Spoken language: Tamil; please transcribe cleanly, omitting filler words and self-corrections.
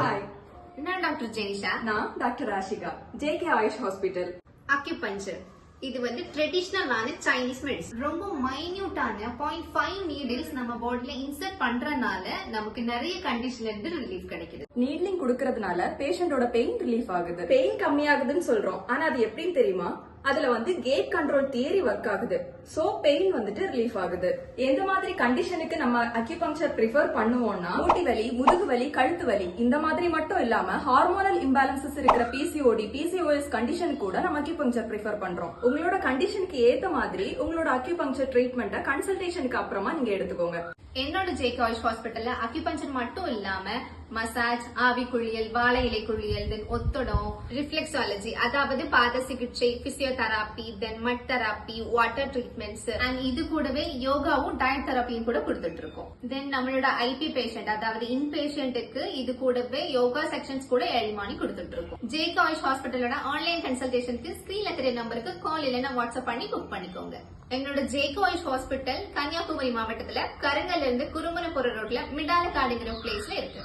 ஹாய், நான் டாக்டர் ஜெனிஷா. நான் doctor Rashika, JK AYUSH hospital. Acupuncture இது வந்து ட்ரெடிஷனலான சைனீஸ் மெடிசன். ரொம்ப மைன்யூட்டான 0.5 நீடில்ஸ் நம்ம பாடியில இன்சர்ட் பண்றதுனால நமக்கு நிறைய கண்டிஷன்ல இருந்து ரிலீஃப் கிடைக்குது. நீட்லிங் கொடுக்கறதுனால பேஷண்டோட பெயின் ரிலீஃப் ஆகுது. பெயின் கம்மியாகுதுன்னு சொல்றோம், ஆனா அது எப்படின்னு தெரியுமா? அதுல வந்து கேட் கண்ட்ரோல் தியரி ஒர்க் ஆகுது. சோ பெயின் வந்துட்டு ரிலீஃப் ஆகுது. எந்த மாதிரி கண்டிஷனுக்கு நம்ம அக்யூபங்க்சர் ப்ரிஃபர் பண்ணுவோம்னா, மூட்டி வலி, முதுகு வலி, கழுத்து வலி இந்த மாதிரி மட்டும் இல்லாம ஹார்மோனல் இம்பேலன்சஸ் இருக்கிற பிசிஓடி, பிசிஓஎஸ் கண்டிஷன் கூட நம்ம அக்யூபங்க்சர் ப்ரிஃபர் பண்றோம். உங்களோட கண்டிஷனுக்கு ஏத்த மாதிரி உங்களோட அக்யூபங்க்சர் ட்ரீட்மெண்ட்டை கன்சல்டேஷனுக்கு அப்புறமா நீங்க எடுத்துக்கோங்க. என்னோட ஜேகே ஆயுஷ் ஹாஸ்பிட்டல்ல அக்யூபஞ்சர் மட்டும் இல்லாம மசாஜ், ஆவி குளியல், வாழை இலை குளியல், தென் ஒத்தடம், ரிஃப்ளெக்ஸாலஜி அதாவது பாத சிகிச்சை, பிசியோதெரபி, தென் மட் தெரப்பி, வாட்டர் ட்ரீட்மெண்ட்ஸ் அண்ட் இது கூடவே யோகாவும் டயட் தெரப்பியும் கூட கொடுத்துட்டு இருக்கோம். தென் நம்மளோட ஐபி பேஷண்ட் அதாவது இன் பேஷண்ட்டுக்கு இது கூடவே யோகா செக்ஷன்ஸ் கூட ஏர்லி மார்னிங் கொடுத்துட்டு இருக்கோம். ஜேகே ஆயுஷ் ஹாஸ்பிட்டலோட ஆன்லைன் கன்சல்டேஷனுக்கு ஸ்கிரீன்ல தெரிய நம்பருக்கு கால் இல்லைன்னா வாட்ஸ்அப் பண்ணி புக் பண்ணிக்கோங்க. எங்களோட ஜேகே ஆயுஷ் ஹாஸ்பிட்டல் கன்னியாகுமரி மாவட்டத்துல கருங்கல்ல இருந்து குருமனபுரம் ரோட்ல மிடாலக்காடுங்கிற பிளேஸ்ல இருக்கு.